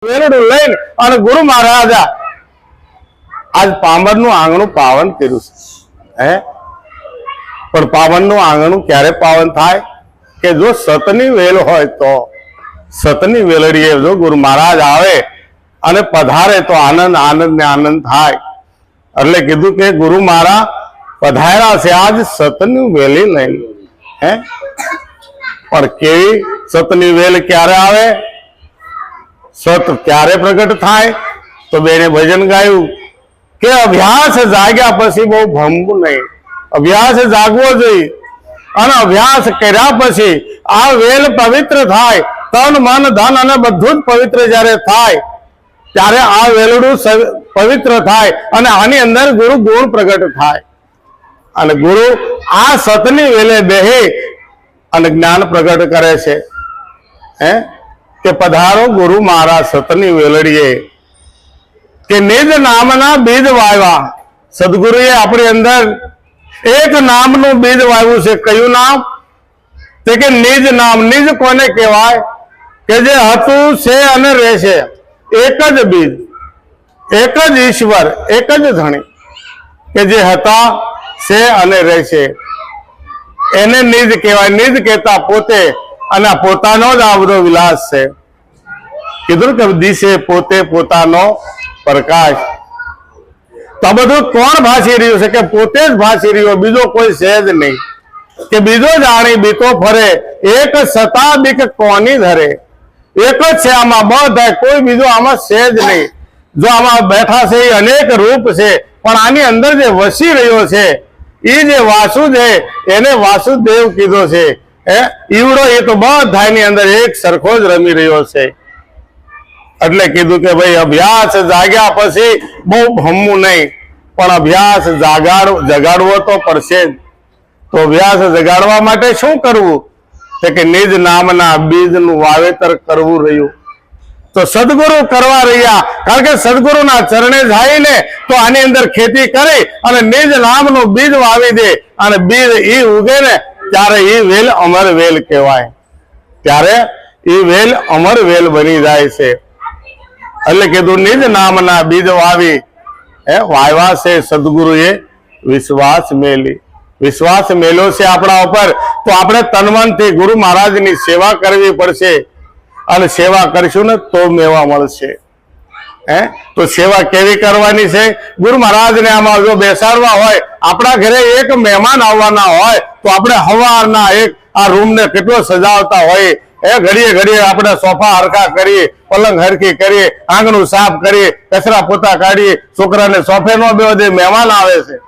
વેલડું લઈને અને ગુરુ મહારાજા આજ પામરનું આંગણું પાવન કર્યું છે પણ પાવનનું આંગણું ક્યારે પાવન થાય કે જો સતની વેલ હોય તો સતની વેલડીએ જો ગુરુ મહારાજ આવે અને પધારે તો આનંદ આનંદ ને આનંદ થાય એટલે કીધું કે ગુરુ મહારાજ પધાર્યા છે આજ સતની વેલી લઈને પણ કેવી સતની વેલ ક્યારે આવે સત ક્યારે પ્રગટ થાય તો બેને ભજન ગાયું કે અભ્યાસ જાગ્યા પછી બહુ ભમવું નહીં અભ્યાસ જાગવો જોઈએ અને અભ્યાસ કર્યા પછી આ વેલ પવિત્ર થાય તન મન ધન અને બધું જ પવિત્ર જ્યારે થાય ત્યારે આ વેલડું પવિત્ર થાય અને આની અંદર ગુરુ ગુણ પ્રગટ થાય અને ગુરુ આ સતની વેલે બેહે અને જ્ઞાન પ્રગટ કરે છે કે પધારો ગુરુ મહારાજ સતની વેલડીએ કે નિજ નામના બીજ વાવ્યા સદગુરુએ આપણી અંદર એક નામનું બીજ વાવ્યું છે કયું નામ તે કે નિજ નામ નિજ કોને કહેવાય કે જે હતું છે અને રહેશે એક જ બીજ એક જ ઈશ્વર એક જ ધણી કે જે હતા છે અને રહેશે એને નિજ કહેવાય નિજ કહેતા પોતે અને પોતાનો જ આ બધો વિલાસ છે કીધું કે દિશે પોતે પોતાનો પ્રકાશ તો આ બધું કોણ ભાસી રહ્યું છે કે પોતે જ ભાસી રહ્યો બીજો કોઈ છે જ નહીં કે બીજો જાણી બીતો ફરે એક સતા બીક કોની ધરે એક જ છે આમાં બધા કોઈ બીજો આમાં છે જ નહીં જો આમાં બેઠા છે એ અનેક રૂપ છે પણ આની અંદર જે વસી રહ્યો છે એ જે વાસુ છે એને વાસુદેવ કીધો છે ઈવડો એ તો બધાની અંદર એક સરખો જ રમી રહ્યો છે એટલે કીધું કે ભાઈ અભ્યાસ જાગ્યા પછી બહુ ભમવું નહીં પણ અભ્યાસ જગાડવો તો પડશે જ તો અભ્યાસ જગાડવા માટે શું કરવું કે નિજ નામના બીજનું વાવેતર કરવું રહ્યું તો સદગુરુ કરવા રહ્યા કારણ કે સદગુરુના ચરણે જઈને તો આની અંદર ખેતી કરી અને નિજ નામનું બીજ વાવી દે અને બીજ ઈ ઉગે ને ત્યારે એ વેલ અમર વેલ કહેવાય ત્યારે એ વેલ અમર વેલ બની જાય છે એટલે કીધું નિજ નામના બીજ વાવી વાવ્યા છે સદગુરુએ વિશ્વાસ મેલી વિશ્વાસ મેલ્યો છે આપણા ઉપર તો આપણે તનમનથી ગુરુ મહારાજની સેવા કરવી પડશે અને સેવા કરશું ને તો મેવા મળશે તો સેવા કેવી કરવાની છે ગુરુ મહારાજને આમાં જો બેસાડવા હોય આપણા ઘરે એક મહેમાન આવવાના હોય તો આપણે સવારના એક આ રૂમને કેટલો સજાવતા હોય ઘડીએ ઘડીએ આપણે સોફા હરખા કરીએ પલંગ હરખી કરીએ આંગણું સાફ કરીએ કચરા પોતા કાઢીએ છોકરાને સોફે નો બેવા દે મહેમાન આવે છે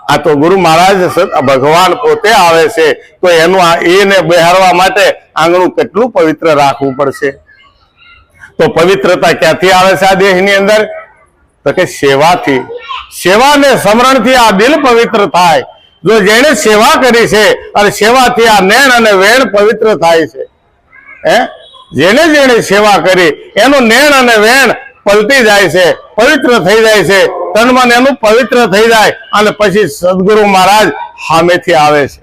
આ તો ગુરુ મહારાજ ભગવાન પોતે આવે છે તો એનું એને બેહારવા માટે આંગણું કેટલું પવિત્ર રાખવું પડશે તો પવિત્રતા ક્યાંથી આવે છે આ દેહની અંદર તો કે સેવાથી સેવા ને સ્મરણથી આ દિલ પવિત્ર થાય જો જેને સેવા કરી છે અને સેવાથી આ નેણ અને વેણ પવિત્ર થાય છે જેને જેને સેવા કરી એનું નેણ અને વેણ પલટી જાય છે પવિત્ર થઈ જાય છે તન મન એનું પવિત્ર થઈ જાય અને પછી સદગુરુ મહારાજ સામેથી આવે છે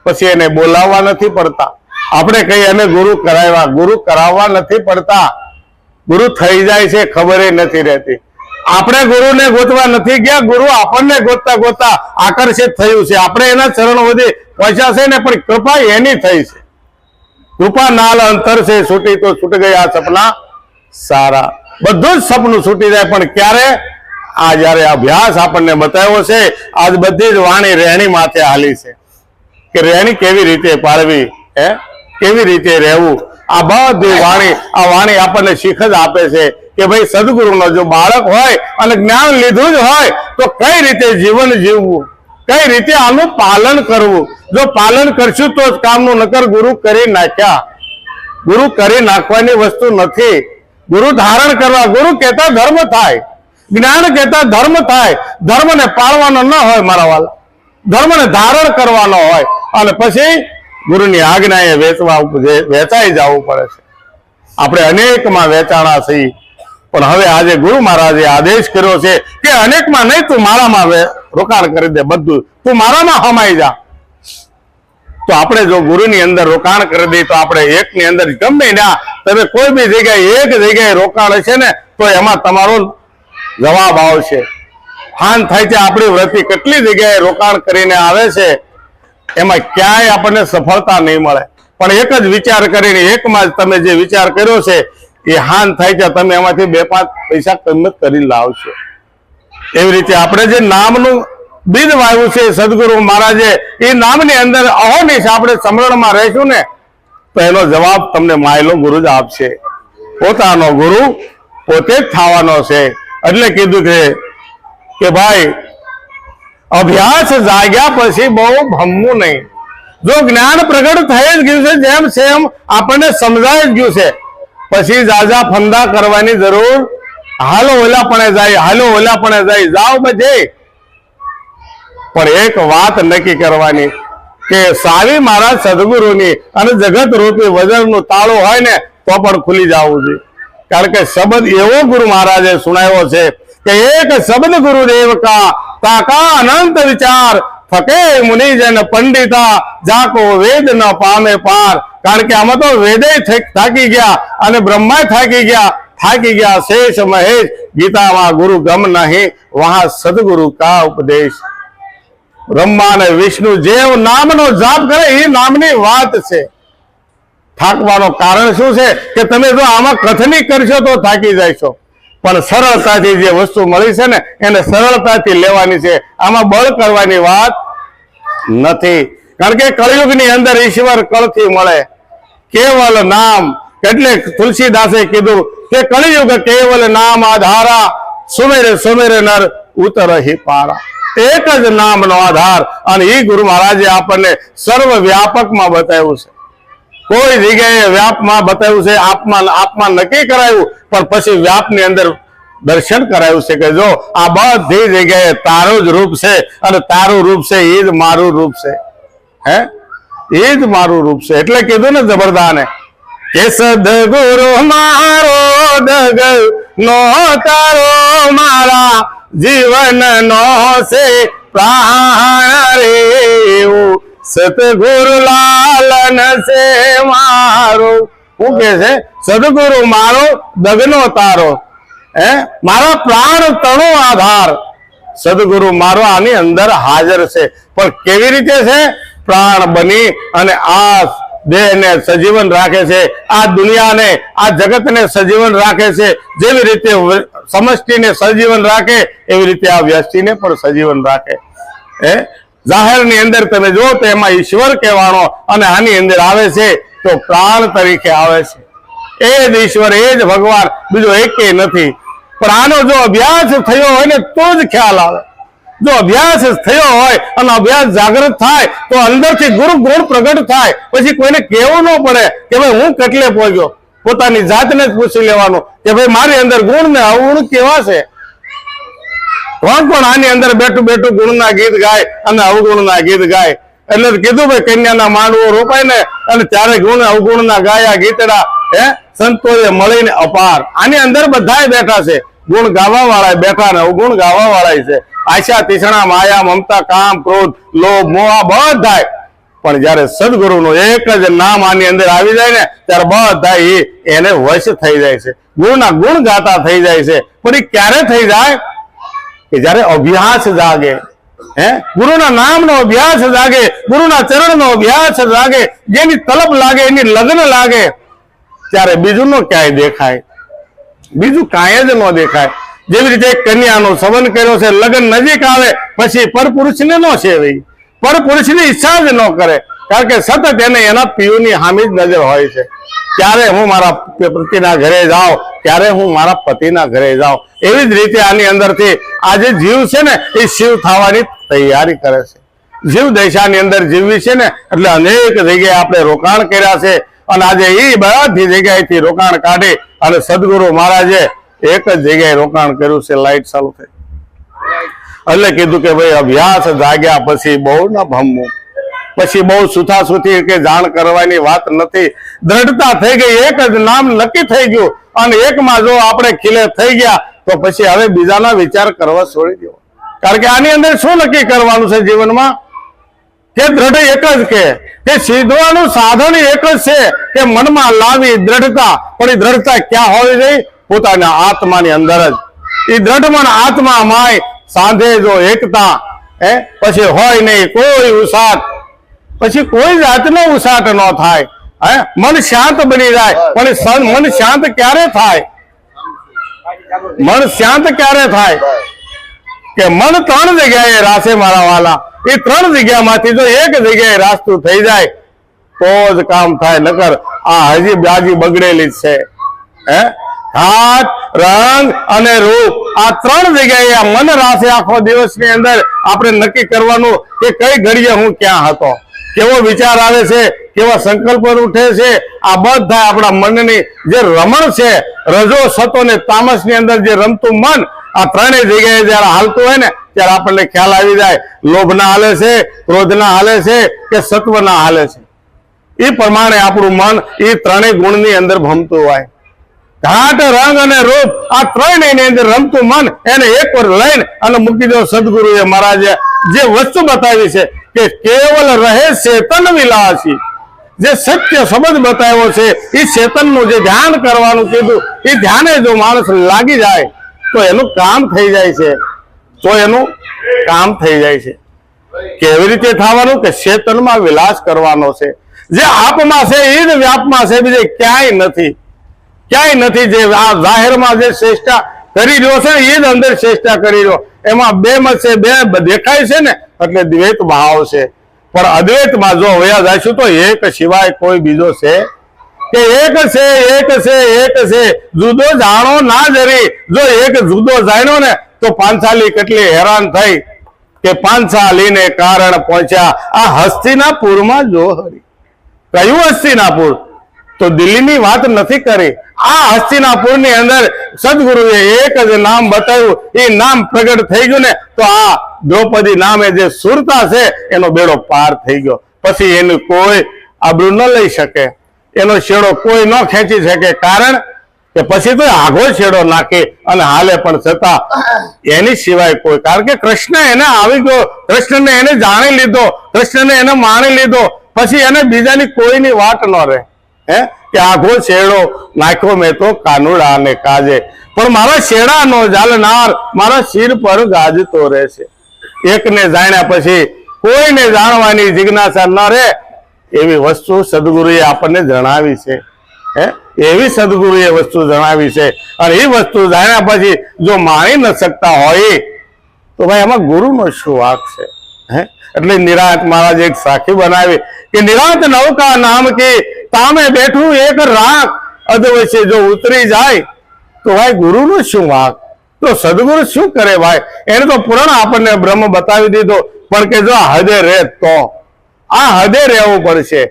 પછી એને બોલાવવા નથી પડતા આપણે કહીએ અમે ગુરુ કરાવવા નથી પડતા ગુરુ થઈ જાય છે ખબર નથી રહેતી આપણે ગુરુને ગોતવા નથી ગયા ગુરુ આપણને ગોતતા ગોતતા આકર્ષિત થયું છે આપણે એના ચરણો સુધી પહોંચ્યા છે ને પણ કૃપા એની થઈ છે કૃપા નાલ અંતર છે છૂટી તો છૂટ ગયા સપના સારા બધું જ સપનું છૂટી જાય પણ ક્યારે આ જયારે અભ્યાસ આપણને બતાવ્યો છે આજ બધી જ વાણી રહેણી માથે હાલી છે કે રહેણી કેવી રીતે પાળવી કેવી રીતે રહેવું આ બધી વાણી આપણને શીખ જ આપે છે કે ભાઈ સદગુરુનો જો બાળક હોય અને જ્ઞાન લીધું જ હોય તો કઈ રીતે જીવન જીવવું કઈ રીતે આનું પાલન કરવું જો પાલન કરશું તો જ કામનું નકર ગુરુ કરી નાખ્યા ગુરુ કરી નાખવાની વસ્તુ નથી ગુરુ ધારણ કરવા ગુરુ કહેતા ધર્મ થાય જ્ઞાન કહેતા ધર્મ થાય ધર્મને પાળવાનો ન હોય મારા વાલા ધર્મને ધારણ કરવાનો હોય અને પછી ગુરુની આજ્ઞાએ વેચાઈ જવું પડે છે આપણે અનેકમાં વેચાણા છીએ પણ હવે આજે ગુરુ મહારાજે આદેશ કર્યો છે કે અનેકમાં નહીં તું મારામાં રોકાણ કરી દે બધું તું મારામાં હમાઈ જા તો આપણે જો ગુરુની અંદર રોકાણ કરી દઈએ તો આપણે એકની અંદર ગમે ના તમે કોઈ બી જગ્યાએ એક જગ્યાએ રોકાણ હશે ને તો એમાં તમારો જવાબ આવશે. હાન થાય છે આપણી વૃત્તિ કેટલી જગ્યાએ રોકાણ કરીને આવે છે, એમાં ક્યાંય આપણને સફળતા નહીં મળે. પણ એક જ વિચાર કરીને એકમાં જ તમે જે વિચાર કર્યો છે એ હાન થાય છે તમે એમાંથી 2-5 પૈસા કિંમત કરી લાવશો. એવી રીતે આપણે જે નામનું બીજ વાવ્યું છે સદગુરુ મહારાજે, એ નામની અંદર અહોનિશ આપણે સમરણમાં રહીશું ને તો એનો જવાબ તમને માયલો ગુરુ જ આપશે. પોતાનો ગુરુ પોતે જ થવાનો છે. એટલે કીધું કે ભાઈ અભ્યાસ જાગ્યા પછી બહુ ભમવું નહીં. જો જ્ઞાન પ્રગટ થઈ જ ગયું છે, જેમ સેમ આપણને સમજાય જ ગયું છે, પછી જાજા ફંદા કરવાની જરૂર. હાલો ઓલાપણે જાય, હાલો ઓલાપણે જાય, જાઓ બધે. પણ એક વાત નક્કી કરવાની કે સાવી મહારાજ સદગુરુની અને જગત રૂપી વજનનું તાળું હોય ને તો પણ ખુલી જવું જોઈએ. કારણ કે શબ્દ એવો ગુરુ મહારાજે સુણાવ્યો છે કે એક શબ્દ ગુરુદેવ કા તાકા અનંત વિચાર થકે મુનિજન પંડિતા જાકો વેદ ન પામે પાર. કારણ કે આમાં તો વેદે થાકી ગયા અને બ્રહ્મા થાકી ગયા શેષ મહેશ. ગીતામાં ગુરુ ગમ નહીં વહાં સદગુરુ કા ઉપદેશ. બ્રહ્મા અને વિષ્ણુ જે નામનો જાપ કરે એ નામની વાત છે. થાકવાનું કારણ શું છે કે તમે જો આમાં કથની કરશો તો થાકી જશો, પણ સરળતાથી જે વસ્તુ મળી છે ને એને સરળતાથી લેવાની છે. આમાં બળ કરવાની વાત નથી. કારણ કે કળયુગની અંદર ઈશ્વર કળથી મળે. કેવલ નામ, એટલે તુલસીદાસે કીધું કે કળયુગ કેવલ નામ આધારા, સુમેરે સુમેરે નર ઉતરહી પારા. એક જ નામનો આધાર, અને એ ગુરુ મહારાજે આપણને સર્વ વ્યાપકમાં બતાવ્યું છે. કોઈ જગ્યાએ વ્યાપમાં બતાવ્યું છે, આપમાં નક્કી કરાયું, પણ પછી વ્યાપની અંદર દર્શન કરાયું છે કે જો આ બધી જગ્યાએ તારું જ રૂપ છે, અને તારું રૂપ છે એ જ મારું રૂપ છે. એ જ મારું રૂપ છે. એટલે કીધું ને જબરદાને કે સદગુરુ મારો દગ નો તારો મારા જીવન નો છે પ્રાણ રે. સતગુરુ લાલન છે મારો. શું કે છે? સદગુરુ મારો દગનો તારો, મારા પ્રાણ તણો આધાર. સદગુરુ મારો આની અંદર હાજર છે. પણ કેવી રીતે છે? પ્રાણ બની અને આ દેહને સજીવન રાખે છે, આ દુનિયાને, આ જગતને સજીવન રાખે છે. જેવી રીતે સમષ્ટિને સજીવન રાખે એવી રીતે આ વ્યષ્ટિને પણ સજીવન રાખે. જાહેરની અંદર તમે જો તો એમાં ઈશ્વર કહેવાનો, અને આની અંદર આવે છે તો પ્રાણ તરીકે આવે છે. એ જ ઈશ્વર, એ જ ભગવાન, બીજો એકેય નથી. પણ આનો જો અભ્યાસ થયો હોય ને તો જ ખ્યાલ આવે. જો અભ્યાસ થયો હોય અને અભ્યાસ જાગૃત થાય તો અંદરથી ગુરુ ગુણ પ્રગટ થાય. પછી કોઈને કહેવું ન પડે કે ભાઈ હું કેટલે પહોંચ્યો. પોતાની જાતને જ પૂછી લેવાનું કે ભાઈ મારી અંદર ગુણ ને અવગુણ કેવા છે. કોણ આની અંદર બેઠું બેઠું ગુણના ગીત ગાય અને અવગુણના ગીત ગાય. એટલે કીધું ભાઈ કન્યાના માંડવો રોપાય ને અને ત્યારે ગુણ અવગુણના ગાયા ગીતડા સંતોએ મળીને અપાર. આની અંદર બધા બેઠા છે, ગુણ ગાવા વાળા બેઠા ને અવગુણ ગાવા વાળા છે. આશા તૃષ્ણા માયા મમતા કામ ક્રોધ લોભ મોહ બધા. પણ જયારે સદગુરુનું એક જ નામ આની અંદર આવી જાય ને ત્યારે બધા એને વશ થઈ જાય છે, ગુણના ગુણ ગાતા થઈ જાય છે. પણ એ ક્યારે થઈ જાય? કે જયારે અભ્યાસ જાગે, ગુરુના નામનો અભ્યાસ જાગે, ગુરુના ચરણનો અભ્યાસ જાગે, જેની તલબ લાગે, એની લગ્ન લાગે, ત્યારે બીજું નો ક્યાંય દેખાય, બીજું કાંઈ જ ન દેખાય. જેવી રીતે કન્યાનો સંબંધ કર્યો છે, લગ્ન નજીક આવે પછી પરપુરુષને ન સેવે, પરપુરુષની ઈચ્છા જ ન કરે. કારણ કે સતત એને એના પિયુની હામી જ નજર હોય છે. ક્યારે હું મારા પતિના ઘરે જાઉં, ક્યારે હું મારા પતિના ઘરે જાઉં. એવી જ રીતે આની અંદરથી આ જે જીવ છે ને એ શિવ થવાની તૈયારી કરે છે. જીવ દશાની અંદર જીવવી છે ને એટલે અનેક જગ્યાએ આપણે રોકાણ કર્યા છે. અને આજે એ બધી જગ્યાએથી રોકાણ કાઢી અને સદગુરુ મહારાજે એક જ જગ્યાએ રોકાણ કર્યું છે. લાઈટ ચાલુ થઈ એટલે કીધું કે ભાઈ અભ્યાસ જાગ્યા પછી બહુ ના ભમવું, પછી બહુ સુથાસુથી કે જાણ કરવાની વાત નથી. દ્રઢતા થઈ ગઈ, એક જ નામ નક્કી થઈ ગયું અને એકમાં જો આપણે ખીલે થઈ ગયા તો પછી હવે બીજાના વિચાર કરવા છોડી દો. કારણ કે આની અંદર શું નક્કી કરવાનું છે જીવનમાં? કે દ્રઢ એક જ કે સિદ્ધવાનું સાધન એક જ છે કે મનમાં લાવી દ્રઢતા. પણ એ દ્રઢતા ક્યાં હોવી જોઈએ? પોતાના આત્માની અંદર જ. એ દ્રઢ મન આત્મા માય સાંધે જો એકતા, પછી હોય નહીં કોઈ ઉસાટ, પછી કોઈ જાતનો ઉસાટ ન થાય. મન શાંત બની જાય. પણ મન શાંત ક્યારે થાય? મન શાંત ક્યારે થાય? કે મન ત્રણ જગ્યાએ રાસે મારા વાલા. એ ત્રણ જગ્યામાંથી જો એક જગ્યાએ રાસ્તું થઈ જાય તો જ કામ થાય. નકર આ હજી બાજી બગડેલી છે. હાથ, રંગ અને રૂપ, આ ત્રણ જગ્યાએ આ મન રાસે આખો દિવસની અંદર આપણે નક્કી કરવાનું કે કઈ ઘડીએ હું ક્યાં હતો, કેવો વિચાર આવે છે, કેવા સંકલ્પ ઉઠે છે. આ બધા આપણા મનની જે રમણ છે, રજો સતો ને તામસ ની અંદર જે રમતું મન, આ ત્રણેય જગ્યાએ જયારે હાલતું હોય ને ત્યારે આપણને ખ્યાલ આવી જાય લોભ ના હાલે છે, ક્રોધ ના હાલે છે કે સત્વ ના હાલે છે. એ પ્રમાણે આપણું મન એ ત્રણેય ગુણની અંદર ભમતું હોય. ઘાટ, રંગ અને રૂપ, આ ત્રણેયની અંદર રમતું મન એને એક વાર લઈને અને મૂકી દો. સદગુરુએ મહારાજે જે વસ્તુ બતાવી છે કે કેવલ રહે ચેતન વિલાસી, જે સત્ય શબ્દ બતાવ્યો છે એ ચેતનનું જે ધ્યાન કરવાનું કીધું, એ ધ્યાને જો માણસ લાગી જાય તો એનું કામ થઈ જાય છે. તો એનું કામ થઈ જાય છે. કેવી રીતે થવાનું? કે ચેતનમાં વિલાસ કરવાનો છે. જે આપમાં છે એ જ વ્યાપમાં છે, બીજે ક્યાંય નથી. ક્યાંય નથી. જે આ જાહેરમાં જે ચેષ્ટા કરી રહ્યો છે ને એ જ અંદર ચેષ્ટા કરી રહ્યો. એમાં બે મત છે, બે દેખાય છે ને એટલે દ્વૈત ભાવ છે. પણ અદ્વૈતમાં જો વયા જઈશું તો એક સિવાય કોઈ બીજો છે કે એક છે, એક છે, એક છે. જુદો જાણો ના જરી. જો એક જુદો જાણ્યો ને તો પાંચાલી કેટલી હેરાન થઈ કે પાંચાલીને કારણ પહોંચ્યા આ હસ્તિનાપુરમાં જો હરી. કયું હસ્તિનાપુર? તો દિલ્હીની વાત નથી કરી. આ હસ્તિનાપુરની અંદર સદગુરુએ એક જ નામ બતાવ્યું. એ નામ પ્રગટ થઈ ગયું ને તો આ દ્રૌપદી નામે જે સુરતા છે એનો બેડો પાર થઈ ગયો. પછી એનું કોઈ આબરૂ ન લઈ શકે, એનો છેડો કોઈ ન ખેંચી શકે. કારણ કે પછી તો આઘો છેડો નાખે અને હાલે પણ છતાં એની સિવાય કોઈ. કારણ કે કૃષ્ણ એને આવી ગયો, કૃષ્ણને એને જાણી લીધો, કૃષ્ણને એને માણી લીધો. પછી એને બીજાની કોઈની વાટ ન રહે. કે આઘો છેડો નાખ્યો મેં તો કાનુડા ને કાજે, પણ મારા છેડા નો જાલનાર મારા શિર પર ગાજતો રહેશે. એકને જાણ્યા પછી કોઈને જાણવાની જિજ્ઞાસા ન રહે એવી વસ્તુ સદગુરુએ આપણને જણાવી છે. એવી સદગુરુએ વસ્તુ જણાવી છે. અને એ વસ્તુ જાણ્યા પછી જો માણી ન શકતા હોય તો ભાઈ એમાં ગુરુનો શું વાંક છે? એટલે નિરાંત મહારાજ એક સાખી બનાવી કે નિરાંત નૌકા નામ કે તામે બેઠું એક રાખ, અધવચ્ચે જો ઉતરી જાય તો ભાઈ ગુરુનો શું વાંક? તો સદગુરુ શું કરે ભાઈ? એને તો પૂર્ણ આપણને બ્રહ્મ બતાવી દીધો. પણ કે જો હદે રહે તો આ હદે રહેવું પડશે.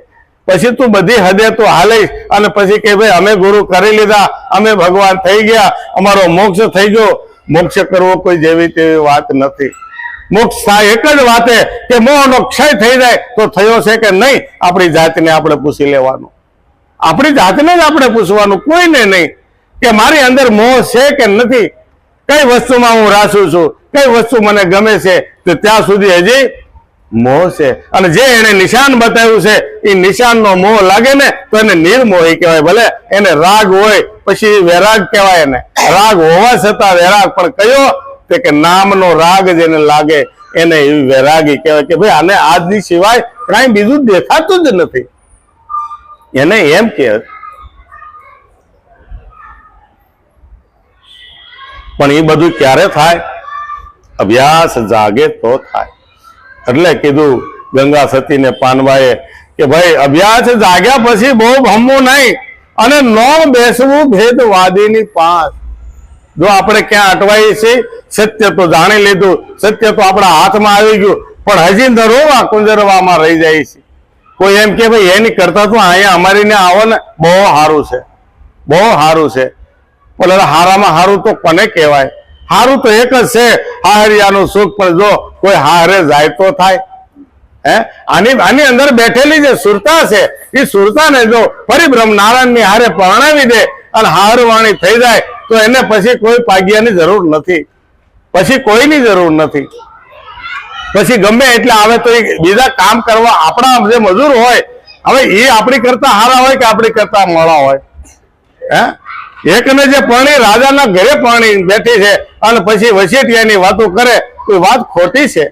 પછી તું બધી હદે તો હાલીશ અને પછી કે ભાઈ અમે ગુરુ કરી લીધા, અમે ભગવાન થઈ ગયા, અમારો મોક્ષ થઈ ગયો. મોક્ષ કરવો કોઈ જેવી તેવી વાત નથી. મોક્ષ થાય એક જ વાતે કે મોહનો ક્ષય થઈ જાય તો થયો છે કે નહીં, આપણી જાતને આપણે પૂછી લેવાનું. આપણી જાતને જ આપણે પૂછવાનું, કોઈને નહીં કે મારી અંદર મોહ છે કે નથી, કઈ વસ્તુમાં હું રાસું છું, કઈ વસ્તુ મને ગમે છે. તો ત્યાં સુધી હજી મોહ છે. અને જે એને નિશાન બતાવ્યું છે એ નિશાનનો મોહ લાગે ને તો એને નિર્મોહી કહેવાય. ભલે એને રાગ હોય પછી વૈરાગ કહેવાય. એને રાગ હોવા છતાં વૈરાગ પણ કયો? કે નામનો રાગ જેને લાગે એને એવી વૈરાગી કહેવાય કે ભાઈ આને આજની સિવાય કઈ બીજું દેખાતું જ નથી. એને એમ કે પણ એ બધું ક્યારે થાય? અભ્યાસ જાગે તો થાય. એટલે કીધું ગંગા સતીને પાનવાએ કે ભાઈ અભ્યાસ જાગ્યા પછી બહુ ભમવું નહીં અને નો બેસવું ભેદવાદીની પાસ. જો આપણે ક્યાં અટવાઈએ છીએ, સત્ય તો જાણી લીધું, સત્ય તો આપણા હાથમાં આવી ગયું, પણ હજી નરોવા કુંજરવામાં રહી જાય છે. કોઈ એમ કે ભાઈ એની કરતા તો અહીંયા અમારીને આવો ને બહુ સારું છે, બહુ સારું છે. પણ હારામાં હારું તો કોને કહેવાય? હારું તો એક જ છે, હાહરિયાનું સુખ. પણ જો કોઈ હારે જાય તો થાય. આની અંદર બેઠેલી જે સુરતા છે એ સુરતાને જો પરિબ્રહ્મ નારાયણની હારે પરણાવી દે અને હારવાણી થઈ જાય તો એને પછી કોઈ પાગ્યાની જરૂર નથી, પછી કોઈની જરૂર નથી. પછી ગમે એટલે આવે તો એ બીજા કામ કરવા આપણા જે મજૂર હોય હવે એ આપણી કરતા હારા હોય કે આપણી કરતા મોડા હોય હે એકને જે પાણી રાજાના ઘરે પાણી બેઠી છે અને પછી વસેટિયાની વાતો કરે તો વાત ખોટી છે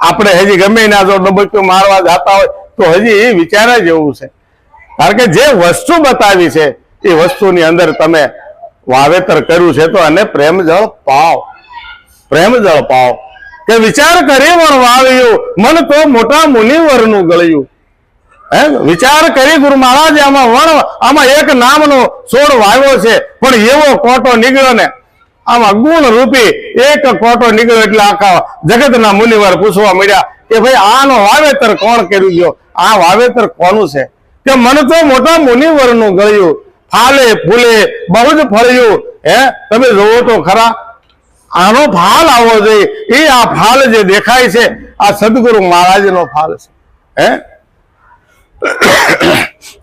આપણે હજી ગમે ના જો ડબક્યું મારવા જતા હોય તો હજી એ વિચારા જેવું છે કારણ કે જે વસ્તુ બતાવી છે એ વસ્તુની અંદર તમે વાવેતર કર્યું છે તો અને પ્રેમ જળ પાવ કે વિચાર કરી પણ વાવ્યું મન તો મોટા મુનિવરનું ગળ્યું હે વિચાર કરી ગુરુ મહારાજ આમાં એક નામનો છોડ વાવ્યો છે પણ એવો કોટો નીકળ્યો ને આમાં ગુણ રૂપી એક કોટો નીકળ્યો એટલે આખા જગતના મુનિવર પૂછવા મળ્યા કે ભાઈ આનો વાવેતર કોણ કર્યું ગયો આ વાવેતર કોનું છે કે મન તો મોટા મુનિવરનું ગળ્યું ફાલે ફૂલે બહુ જ ફળ્યું હે તમે જોવો તો ખરા આનો ફાલ આવવો જોઈએ એ આ ફાલ જે દેખાય છે આ સદગુરુ મહારાજનો ફાલ છે હે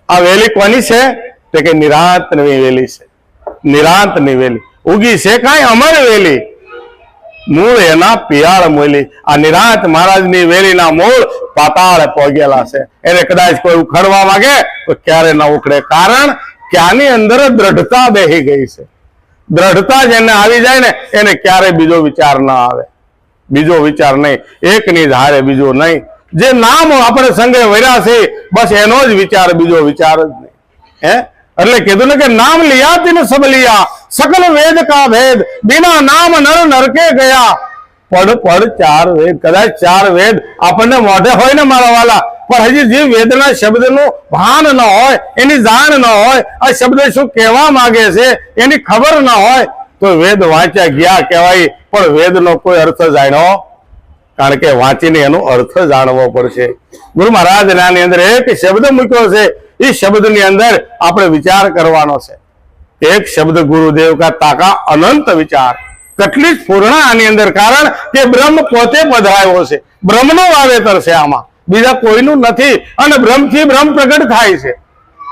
આ વેલી કોની છે તો કે નિરાંતની વેલી છે નિરાંતની વેલી ઉગી છે કાંઈ અમર વેલી મૂળ એના પિયાળ મોલી આ નિરાંત મહારાજની વેલીના મૂળ પાતાળ પહોંચેલા છે એને કદાચ કોઈ ઉખડવા માંગે તો ક્યારે ન ઉખડે કારણ કે આની અંદર દ્રઢતા બેહી ગઈ છે દ્રઢતા જેને આવી જાય ને એને ક્યારે બીજો વિચાર ના આવે બીજો વિચાર નહીં એકની ધારે બીજો નહીં જે નામ આપણે સંગે વર્યા છે બસ એનો જ વિચાર બીજો વિચાર જ નહીં હે એટલે કીધું ને કે નામ લિયા તિન સબ લિયા સકલ વેદ કા ભેદ બિના નામ નર નરકે ગયા પડ ચાર વેદ કદાચ ચાર વેદ આપણને મોઢે હોય ને મારા વાલા પણ હજી જે વેદના શબ્દનું ભાન ન હોય એની જાણ ન હોય આ શબ્દ શું કહેવા માંગે છે એની ખબર ન હોય તો વેદ વાંચ્યા ગયા કહેવાય પણ વેદનો કોઈ અર્થ જાણ્યો કારણ કે વાંચીને એનો અર્થ જાણવો પડશે ગુરુ મહારાજ આની અંદર એક શબ્દ મૂક્યો છે એ શબ્દની અંદર આપણે વિચાર કરવાનો છે એક શબ્દ ગુરુદેવ કા તાકા અનંત વિચાર કેટલી જ પૂર્ણ આની અંદર કારણ કે બ્રહ્મ પોતે પધરાયો છે બ્રહ્મનું વાવેતર છે આમાં બીજા કોઈનું નથી અને બ્રહ્મથી બ્રહ્મ પ્રગટ થાય છે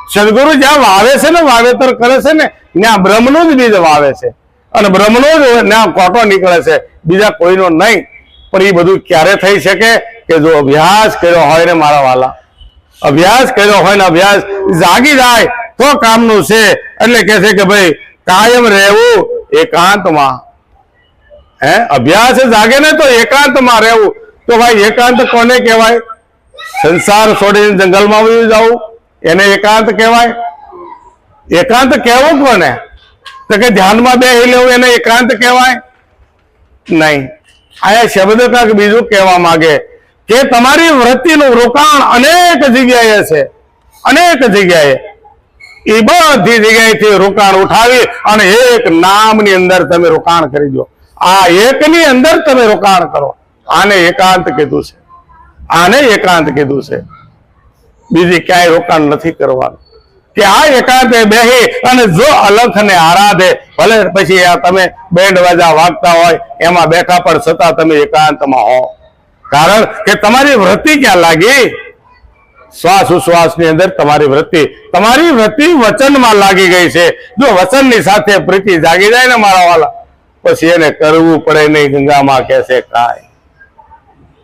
સદગુરુ જ્યાં વાવે છે ને વાવેતર કરે છે ને ત્યાં બ્રહ્મનું જ બીજ વાવે છે અને બ્રહ્મનો જ ત્યાં કોટો નીકળે છે બીજા કોઈનો નહીં પણ એ બધું ક્યારે થઈ શકે કે જો અભ્યાસ કર્યો હોય ને મારા વાલા અભ્યાસ કર્યો હોય ને અભ્યાસ જાગી જાય તો કામનું છે એટલે કે છે કે ભાઈ કાયમ રહેવું એકાંતમાં હે અભ્યાસ જાગે ને તો એકાંતમાં રહેવું તો ભાઈ એકાંત કોને કહેવાય સંસાર છોડીને જંગલમાં વયું જવું એને એકાંત કહેવાય એકાંત કહેવું કોને તો કે ધ્યાનમાં બેસી લેવું એને એકાંત કહેવાય નહીં આ શબ્દ કાંક બીજું કહેવા માંગે કે તમારી વૃત્તિનું રોકાણ અનેક જગ્યાએ છે અનેક જગ્યાએ એ બધી જગ્યાએથી રોકાણ ઉઠાવી અને એક નામની અંદર તમે રોકાણ કરી દો આ એકની અંદર તમે રોકાણ કરો આને એકાંત કીધું છે આને એકાંત કીધું છે બીજી ક્યાંય રોકાણ નથી કરવાનું કે આ એકાંતે બેહી અને જો અલખને આરાધે ભલે પછી આ તમે બેન્ડ વાજા વાગતા હોય એમાં બેઠા પણ છતાં તમે એકાંતમાં હો કારણ કે તમારી વૃત્તિ ક્યાં લાગી શ્વાસ ઉશ્વાસની અંદર તમારી વૃત્તિ વચનમાં લાગી ગઈ છે જો વચનની સાથે પ્રીતિ જાગી જાય ને મારા વાલા પછી એને કરવું પડે નહીં ગંગામાં કહેશે કાય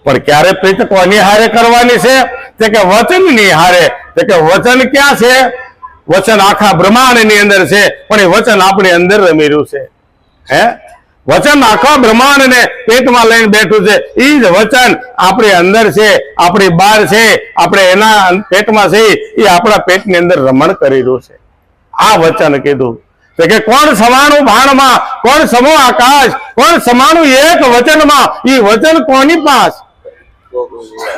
પણ ક્યારે પ્રીત કોની હારે કરવાની છે કે વચનની હારે કે વચન ક્યાં છે વચન આખા બ્રહ્માંડની અંદર છે પણ એ વચન આપણી અંદર રમી રહ્યું છે હે વચન આખા બ્રહ્માંડને પેટમાં લઈને બેઠું છે એ જ વચન આપણી અંદર છે આપણી બહાર છે આપણે એના પેટમાં છે એ આપણા પેટની અંદર રમણ કરી રહ્યું છે આ વચન કીધું કે કોણ સમાણું ભાણમાં કોણ સમો આકાશ કોણ સમાણું એક વચનમાં એ વચન કોની પાસ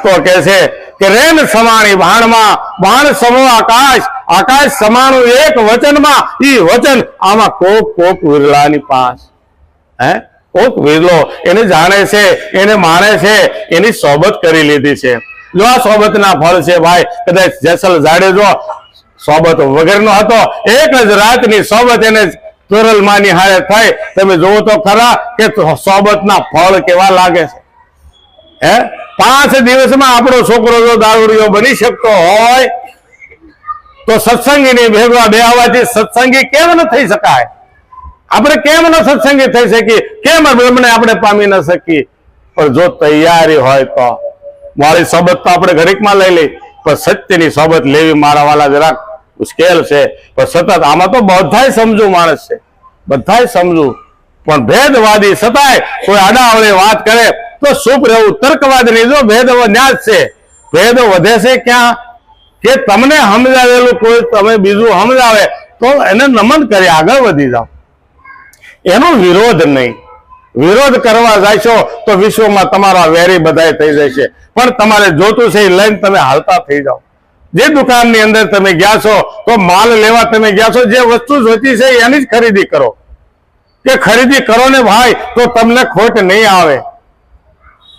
તો કે છે કે રેન સમાણી ભાણમાં ભાણ સમો આકાશ આકાશ સમાણું એક વચનમાં એ વચન આમાં કોક વિરલાની પાસ હે કોક વિરલો એને જાણે છે એને માણે છે એની સોબત કરી લીધી છે જો આ સોબતના ફળ છે ભાઈ કદાચ જેસલ જાડેજો સોબત વગરનો હતો એક જ રાતની સોબત એને ચોરલમાની હારે થાય તમે જોવો તો ખરા કે સોબતના ફળ કેવા લાગે છે હે 5 દિવસમાં આપણો છોકરો જો દારૂડિયો બની શકતો હોય તો સત્સંગીની ભેગા બેહવાથી સત્સંગી કેમ ન થઈ શકાય આપણે કેમ ન સત્સંગી થઈ શકીએ કેમ બ્રહ્મને આપણે પામી ન શકીએ પણ જો તૈયારી હોય તો મારી સોબત તો આપણે ઘડીકમાં લઈ લઈ, પણ સત્યની સોબત લેવી મારા વાલા જરાક મુશ્કેલ છે. પણ સતત આમાં તો બધાય સમજુ માણસ છે, બધાય સમજુ, પણ ભેદવાદી છતાંય કોઈ આડાવડે વાત કરે તો ચૂપ રહેવું. તર્કવાદી જો ભેદ ન્યાસ છે, ભેદ વધે છે ક્યાં કે તમને સમજાવેલું કોઈ તમે બીજું સમજાવે તો એને નમન કરી આગળ વધી જાઓ, એનો વિરોધ નહીં. વિરોધ કરવા જાશો તો વિશ્વમાં તમારા વેરી બધાય થઈ જશે. પણ તમારે જોતું છે એ લઈને તમે હાલતા થઈ જાઓ. જે દુકાનની અંદર તમે ગયા છો તો માલ લેવા તમે ગયા છો, જે વસ્તુ જોતી છે એની જ ખરીદી કરો, કે ખરીદી કરો ને ભાઈ તો તમને ખોટ નહીં આવે.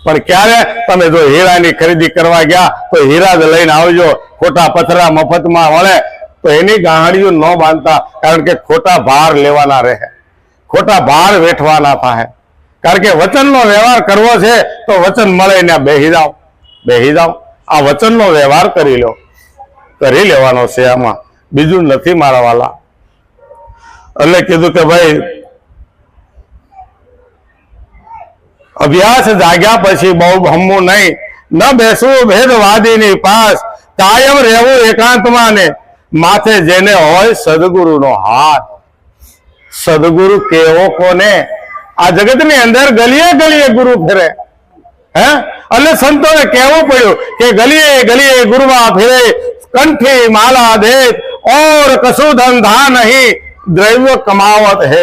પણ ક્યારે તમે જો હીરાની ખરીદી કરવા ગયા તો હીરા જ લઈને આવજો, ખોટા પથરા મફતમાં મળે તો એની ગાહડીઓ ન બાંધતા, કારણ કે ખોટા ભાર લેવાના રહે, ખોટા ભાર વેઠવાના થાય. કારણ કે વચનનો વ્યવહાર કરવો છે તો વચન મળે ને બેહી જાઓ, બેહી જાઓ. આ વચનનો વ્યવહાર કરી લો, કરી લેવાનો છે, આમાં બીજું નથી મારા વાલા. એટલે કીધું કે ભાઈ અભ્યાસ જાગ્યા પછી બહુ હમવું નહીં, ન બેસવું ભેદવાદીની પાસ, કાયમ રહેવું એકાંતમાં ને માથે જેને હોય સદગુરુનો હાથ. સદગુરુ કેવો કોને? આ જગતની અંદર ગલીએ ગલીએ ગુરુ ફેરે, હે? એટલે સંતોને કહેવું પડ્યું કે ગલીએ ગલીએ ગુરુવા ફેરે, કંઠી માલા દે ઓર કશું ધંધા નહીં, દ્રવ્ય કમાવત હે.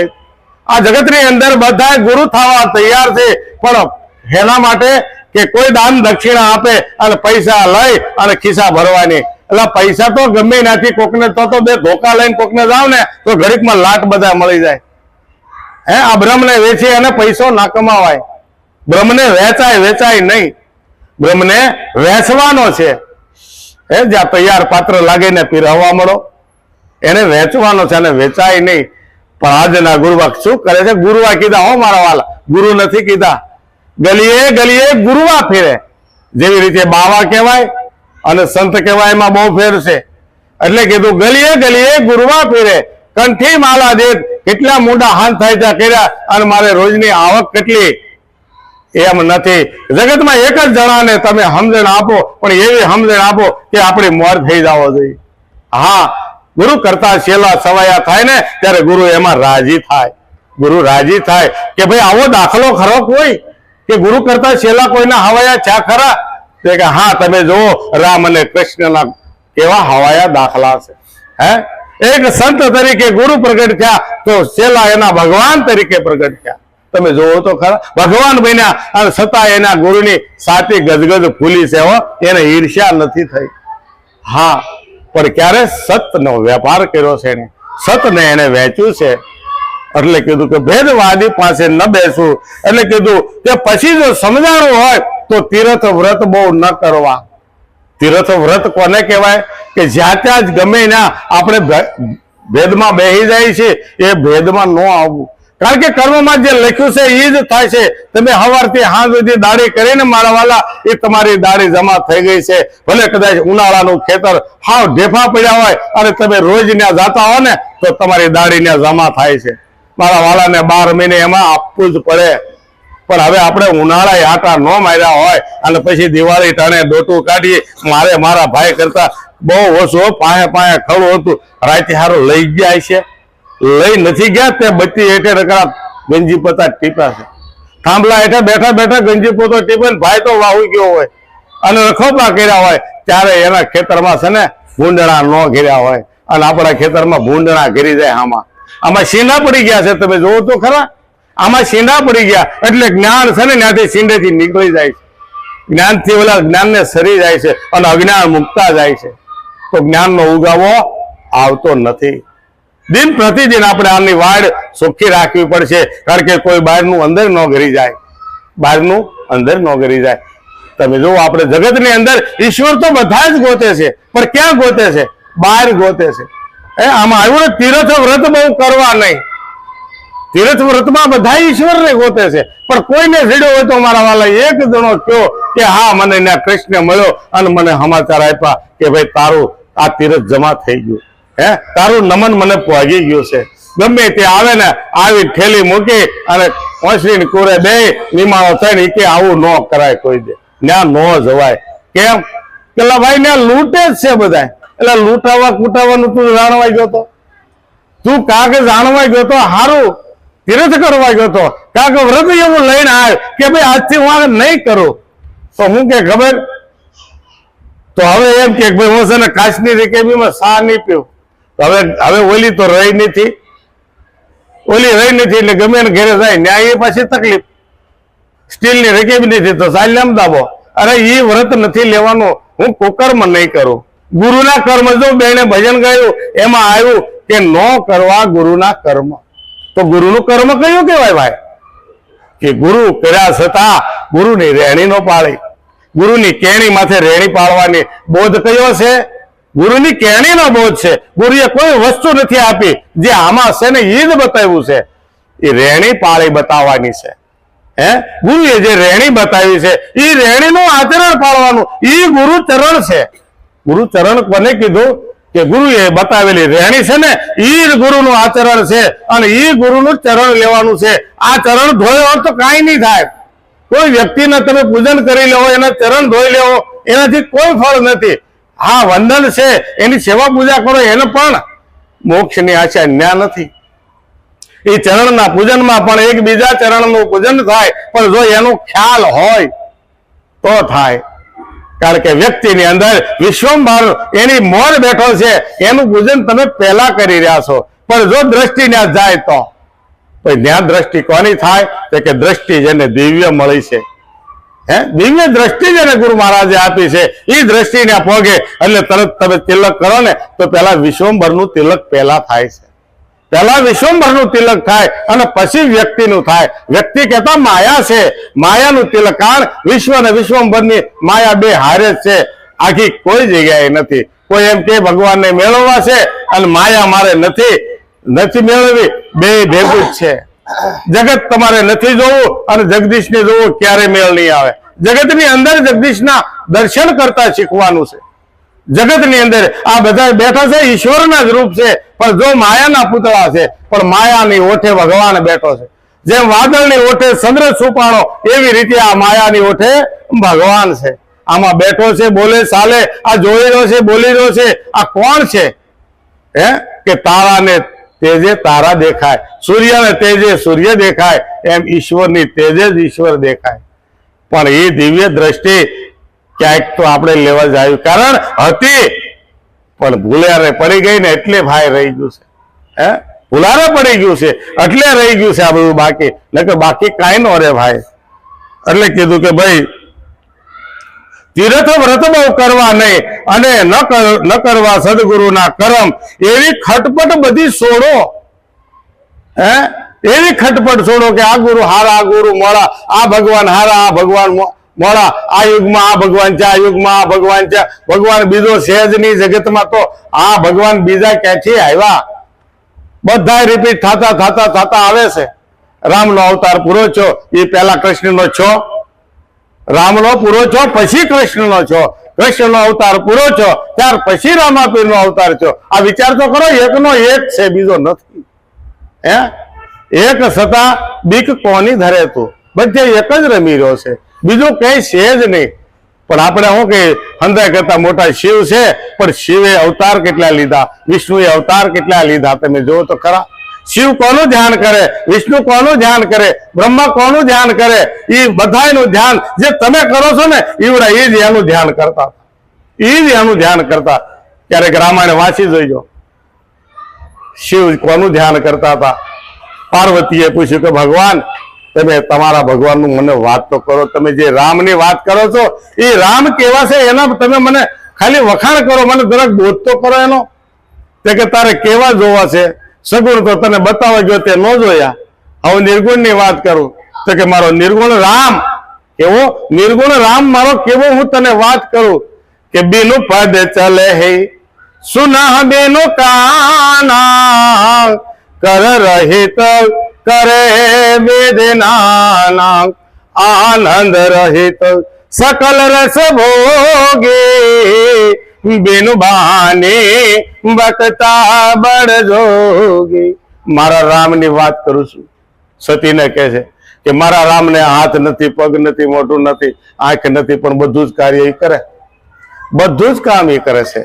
આ જગતની અંદર બધા ગુરુ થવા તૈયાર છે, પણ એના માટે કે કોઈ દાન દક્ષિણા આપે અને પૈસા લઈ અને ખિસ્સા ભરવાની. એટલે પૈસા તો ગમે નથી, કોકને તો બે ધોકા લઈને કોકને જાવ ને તો ઘડીકમાં લાટ બધા મળી જાય. હે, આ બ્રહ્મને વેચી અને પૈસો ના કમાવાય. બ્રહ્મને વેચાય નહીં, બ્રહ્મને વેચવાનો છે. હે, જ્યાં તૈયાર પાત્ર લાગીને પીરવવા મળો એને વેચવાનો છે, અને વેચાય નહીં. પણ આજના ગુરુવા શું કરે છે? ગુરુવા કીધા હો મારા વાલા, ગુરુ નથી કીધા. ગલીએ ગલીએ ગુરુવા ફેરે. જેવી રીતે બાવા કહેવાય અને સંત કહેવાય એમાં બહુ ફેર છે. એટલે કીધું ગલીએ ગલીએ ગુરુવા ફેરે, કંઠી માલા દે. કેટલા મોટા હાથ થાય ત્યાં કર્યા અને મારે રોજની આવક કેટલી, એમ નથી. જગતમાં એક જ જણાને તમે સમજણ આપો, પણ એવી સમજણ આપો કે આપણી મોર થઈ જવો જોઈએ. હા, ગુરુ કરતા છેલ્લા સવાયા થાય ને ત્યારે ગુરુ એમાં રાજી થાય. ગુરુ રાજી થાય કે ભાઈ આવો દાખલો ખરો કોઈ કે ગુરુ કરતા છેલ્લા કોઈના હવાયા ચા ખરા? કે હા, તમે જુઓ રામ અને કૃષ્ણના કેવા હવાયા દાખલા છે. હે, એક સંત તરીકે ગુરુ પ્રગટ થયા તો છેલ્લા એના ભગવાન તરીકે પ્રગટ થયા. તમે જોવો તો ખરા, ભગવાન બન્યા અને છતાં એના ગુરુની સાચી ગદગદ ફૂલી છે, એને ઈર્ષ્યા નથી થઈ. હા, પણ ક્યારે સતનો વેપાર કર્યો છે, એને સતને એને વેચ્યું છે. એટલે કીધું કે ભેદવાદી પાસે ન બેસવું. એટલે કીધું કે પછી જો સમજાણું હોય તો તીર્થ વ્રત બહુ ન કરવા. તીર્થ વ્રત કોને કહેવાય? કે જ્યાં ત્યાં જ ગમે ના આપણે ભેદમાં બેસી જાય છે, એ ભેદમાં ન આવવું. કારણ કે કર્મમાં જે લખ્યું છે એ જ થાય છે. તમે સવારથી સાંજ સુધી દાઢી કરીને મારા વાલા એ તમારી દાઢી જમા થઈ ગઈ છે. ભલે કદાચ ઉનાળાનું ખેતર હાવ ઢેફા પડ્યા હોય અને તમે રોજ ત્યાં જાતા હો ને તો તમારી દાઢી ત્યાં જમા થાય છે. મારા વાલાને 12 મહિને એમાં આપવું જ પડે. પણ હવે આપણે ઉનાળા આટા ન માર્યા હોય અને પછી દિવાળી ટાણે ડોટું કાઢીએ. મારે મારા ભાઈ કરતા બહુ ઓછું પાયે પાયે ખડું હતું, રાતે હારું લઈ ગયા છે, લઈ નથી ગયા. તે બત્તી હેઠે રકડા ગંજી પોતા ટીપ્યા છે, થાંભલા હેઠે બેઠા બેઠા ગંજી પોતો ટીપે. ભાઈ તો વાહુ ગયો હોય અને રખોપા કર્યા હોય ત્યારે એના ખેતરમાં છે ને ભૂંડણા ન ઘેર્યા હોય અને આપણા ખેતરમાં ભૂંડણા ઘેરી જાય. આમાં સીંડા પડી ગયા છે. તમે જોવો તો ખરા, આમાં સીંડા પડી ગયા. એટલે જ્ઞાન છે ને ત્યાંથી સીંડેથી નીકળી જાય છે, જ્ઞાનથી ઓલા જ્ઞાનને સરી જાય છે અને અજ્ઞાન મુકતા જાય છે. તો જ્ઞાનનો ઉગાવો આવતો નથી. દિન પ્રતિદિન આપણે આની વાડ ચોખ્ખી રાખવી પડશે. કારણ કે કોઈ બહારનું અંદર ન ઘરી જાય, બહારનું અંદર ન ઘરી જાય. તમે જુઓ આપણે જગતની અંદર ઈશ્વર તો બધા જ ગોતે છે, પણ ક્યાં ગોતે છે? બહાર ગોતે છે. આમાં આવ્યું તીર્થ વ્રત બહુ કરવા નહીં. તીર્થ વ્રતમાં બધા ઈશ્વરને ગોતે છે, પણ કોઈને ભીડ્યો હોય તો મારા વાલા એક જણો કયો કે હા મને ત્યાં કૃષ્ણ મળ્યો અને મને સમાચાર આપ્યા કે ભાઈ તારું આ તીર્થ જમા થઈ ગયું, હે તારું નમન મને પહોંચી ગયું છે. ગમે તે આવે ને આવી ઠેલી મૂકી અને ઓસરી ને કુરે બે નિમાળો થઈને કે આવું ન કરાય કોઈ દે, ત્યાં ન જવાય. કેમ? પેલા ભાઈ ને લૂંટે જ છે બધા. એટલે લૂંટાવા કૂટાવાનું તું જાણવા ગયો તો? તું કાંક જાણવા ગયો તો હારું તીર્થ કરવા ગયો તો, કાંક વ્રત એવું લઈને આવ કે ભાઈ આજથી હું આ નહીં કરું, તો હું કે ખબર, તો હવે એમ કે ભાઈ હું છે ને કાચની રેકેબીમાં સા નહીં પીવું. હવે ઓલી તો રહી નથી, ઓલી રહી નથી એટલે ગમે ને ઘરે જાય ન્યાય એ પાછી તકલીફ. સ્ટીલની રેકેબી નથી તો ચાલ દાબો. અરે એ વ્રત નથી લેવાનું, હું કુકર્મ નહીં કરું. ગુરુના કર્મ, જો બેને ભજન ગાયું એમાં આવ્યું કે ન કરવા ગુરુના કર્મ, તો ગુરુનું કર્મ કયું કહેવાય ભાઈ? કે ગુરુ કર્યા છતાં ગુરુની રેણી નો પાળી. ગુરુની કેણી માથે રેણી પાડવાની બોધ કયો છે? ગુરુની કેણીનો બોધ છે. ગુરુએ કોઈ વસ્તુ નથી આપી, જે આમાં છે ને એ જ બતાવ્યું છે. એ રેણી પાળી બતાવવાની છે. ગુરુએ જે રેણી બતાવી છે એ રેણીનું આચરણ પાડવાનું, એ ગુરુ ચરણ છે. ગુરુ ચરણ કોને કીધું? કે ગુરુએ બતાવેલી રેણી છે ને એ ગુરુનું આચરણ છે, અને એ ગુરુનું ચરણ લેવાનું છે. આ ચરણ ધોયો તો કાંઈ નહીં થાય. કોઈ વ્યક્તિને તમે પૂજન કરી લેવો, એના ચરણ ધોઈ લેવો, એનાથી કોઈ ફળ નથી. હા, વંદન છે, એની સેવા પૂજા કરો, એને પણ મોક્ષની આશા ન્યા નથી. એ ચરણના પૂજનમાં પણ એકબીજા ચરણનું પૂજન થાય, પણ જો એનો ખ્યાલ હોય તો થાય. કારણ કે વ્યક્તિની અંદર વિશ્વંભર એની મોર બેઠો છે, એનું પૂજન તમે પહેલા કરી રહ્યા છો, પણ જો દ્રષ્ટિ ત્યાં જાય તો ત્યાં દ્રષ્ટિ કોની થાય? તો કે દ્રષ્ટિ જેને દિવ્ય મળી છે, દિવ્ય દ્રષ્ટિ જેને ગુરુ મહારાજે આપી છે, એ દ્રષ્ટિને પોગે એટલે તરત તમે તિલક કરો ને તો પેલા વિશ્વંભરનું તિલક પહેલા થાય છે. પહેલા વિશ્વંભરનું તિલક થાય અને પછી વ્યક્તિનું થાય. વ્યક્તિ કહેતા માયા છે, માયાનું તિલકાણ વિશ્વ અને વિશ્વંભરની માયા બે હારે જ છે, આખી કોઈ જગ્યાએ નથી. કોઈ એમ કે ભગવાનને મેળવવા છે અને માયા મારે નથી મેળવવી, બે ભેગું જ છે. જગત તમારે નથી જોવું અને જગદીશને જોવું, ક્યારે મેળ નહીં આવે. જગતની અંદર જગદીશના દર્શન કરતા શીખવાનું છે. જગતની અંદર આ બધા બેઠા છે ઈશ્વરના જ રૂપ છે, પણ જો માયાના પૂતળા છે, પણ માયાની ઓઠે ભગવાન બેઠો છે. જેમ વાદળની ઓઠે ચંદ્ર છુપાણો, એવી રીતે આ માયાની ઓઠે ભગવાન છે. આમાં બેઠો છે, બોલે ચાલે, આ જોઈ રહ્યો છે, બોલી રહ્યો છે. આ કોણ છે? કે તારાને તેજે તારા દેખાય, સૂર્યને તેજે સૂર્ય દેખાય, એમ ઈશ્વરની તેજે જ ઈશ્વર દેખાય. પણ એ દિવ્ય દ્રષ્ટિ ક્યાંક તો આપણે લેવા જ આવ્યું, કારણ હતી પણ ભૂલારે પડી ગઈ ને એટલે ભાઈ રહી ગયું છે. ભૂલારે પડી ગયું છે એટલે રહી ગયું છે આ બધું, બાકી એટલે બાકી કાંઈ નો રે ભાઈ. એટલે કીધું કે ભાઈ તીર્થ વ્રત બહુ કરવા નહીં અને ન કરવા સદગુરુના કરમ, એવી ખટપટ બધી છોડો. એવી ખટપટ છોડો કે આ ગુરુ હારા, આ ગુરુ મોડા, આ ભગવાન હારા, આ ભગવાન મોડા, આ યુગમાં આ ભગવાન છે, આ યુગમાં આ ભગવાન છે. ભગવાન બીજો સહેજ ની જગતમાં તો આ ભગવાન બીજા ક્યાંથી આવ્યા? બધા રિપીટ થતા આવે છે. રામનો અવતાર પૂરો છો, એ પહેલા કૃષ્ણનો છો. રામનો પૂરો છો પછી કૃષ્ણનો છો. કૃષ્ણનો અવતાર પૂરો છો ત્યાર પછી રામાપીરનો અવતાર છો. આ વિચાર તો કરો, એકનો એક છે, બીજો નથી. એક છતાં બીક કોની ધરે તું? બધે એક જ રમી રહ્યો છે, બીજું કઈ છે જ નહીં. પણ આપણે શું કે હંધાય કરતા મોટા શિવ છે, પણ શિવે અવતાર કેટલા લીધા, વિષ્ણુએ અવતાર કેટલા લીધા, તમે જુઓ તો ખરા. શિવ કોનું ધ્યાન કરે, વિષ્ણુ કોનું ધ્યાન કરે, બ્રહ્મા કોનું ધ્યાન કરે? એ બધાનું ધ્યાન જે તમે કરો છો ને ઈવડા એ જ એનું ધ્યાન કરતા, એ જ એનું ધ્યાન કરતા. ક્યારેક રામાયણ વાંચી જોઈજો, શિવ કોનું ધ્યાન કરતા હતા. પાર્વતીએ પૂછ્યું કે ભગવાન, તમે તમારા ભગવાનનું મને વાત તો કરો, તમે જે રામની વાત કરો છો એ રામ કેવા છે એના તમે મને ખાલી વખાણ કરો, મને જરાક બોધ તો કરો એનો. તે કે તારે કેવા જોવા છે? સગુણ તો તને બતાવવા ગયો તે ન જોયા, હવે નિર્ગુણ ની વાત કરું તો કે મારો નિર્ગુણ રામ કેવો, નિર્ગુણ રામ મારો કેવો, હું તને વાત કરું કે બીનું પદ ચલે હે સુના બેનો કાના, કર રહિત કરે વેદના, આનંદ રહિત સકલ રસ ભોગે, બેनु બાને બકતા બળ જોગે. મારા રામની વાત કરું છું. સતીને કહે છે કે મારા રામને હાથ નથી, પગ નથી, મોઢું નથી, આંખ નથી, પણ બધું જ કાર્ય એ કરે, બધું જ કામ એ કરે છે.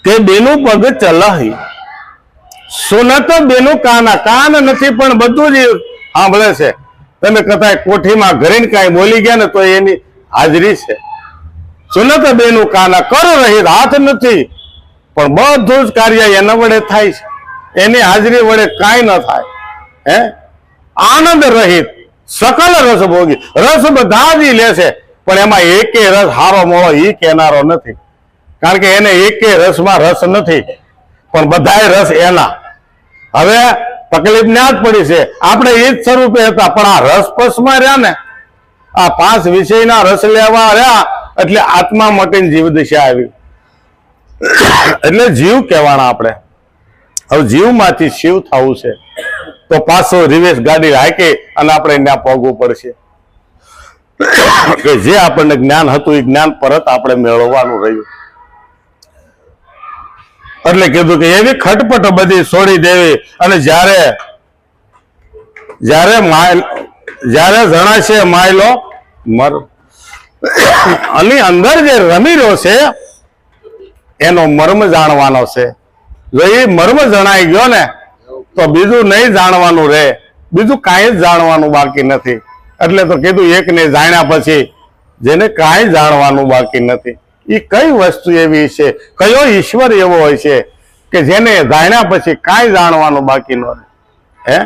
કે બેનું પગ ચલહી સુનત બેનું કાના, કાન નથી પણ બધું જ સાંભળે છે. તમે કદાચ કોઠીમાં ઘરીને કાંઈ બોલી ગયા ને તો એની હાજરી છે. સુનત બેનું કાના, કર રહિત, હાથ નથી પણ બધું જ કાર્ય એના વડે થાય છે, એની હાજરી વડે કાંઈ ન થાય. હે આનંદ રહિત સકલ રસ ભોગી, રસ બધા જ લે છે પણ એમાં એકે રસ હારો મોળો ઈ કેનારો નથી, કારણ કે એને એકે રસમાં રસ નથી, પણ બધાય રસ એના. હવે તકલીફ ના જ પડી છે, આપણે એ જ સ્વરૂપે હતા, પણ આ રસ પસમાં રહ્યા ને, આ 5 વિષયના રસ લેવા રહ્યા એટલે આત્મા મટીને જીવ દિશા આવી. એટલે જીવ કહેવાના આપણે. હવે જીવમાંથી શિવ થવું છે તો પાછો રિવેશ ગાડી હાકી અને આપણે ત્યાં પહોંચવું પડશે. કે જે આપણને જ્ઞાન હતું એ જ્ઞાન પરત આપણે મેળવવાનું રહ્યું. એટલે કીધું કે એવી ખટપટ બધી છોડી દેવી, અને જ્યારે જણાશે માયલો મર, અને અંદર જે રમી રહ્યો છે એનો મર્મ જાણવાનો છે. જો એ મર્મ જણાઈ ગયો ને તો બીજું નહીં જાણવાનું રહે, બીજું કાંઈ જ જાણવાનું બાકી નથી. એટલે તો કીધું એકને જાણ્યા પછી જેને કાંઈ જાણવાનું બાકી નથી. એ કઈ વસ્તુ એવી છે, કયો ઈશ્વર એવો હોય છે કે જેને જાણ્યા પછી કાંઈ જાણવાનું બાકી ન રહે. હે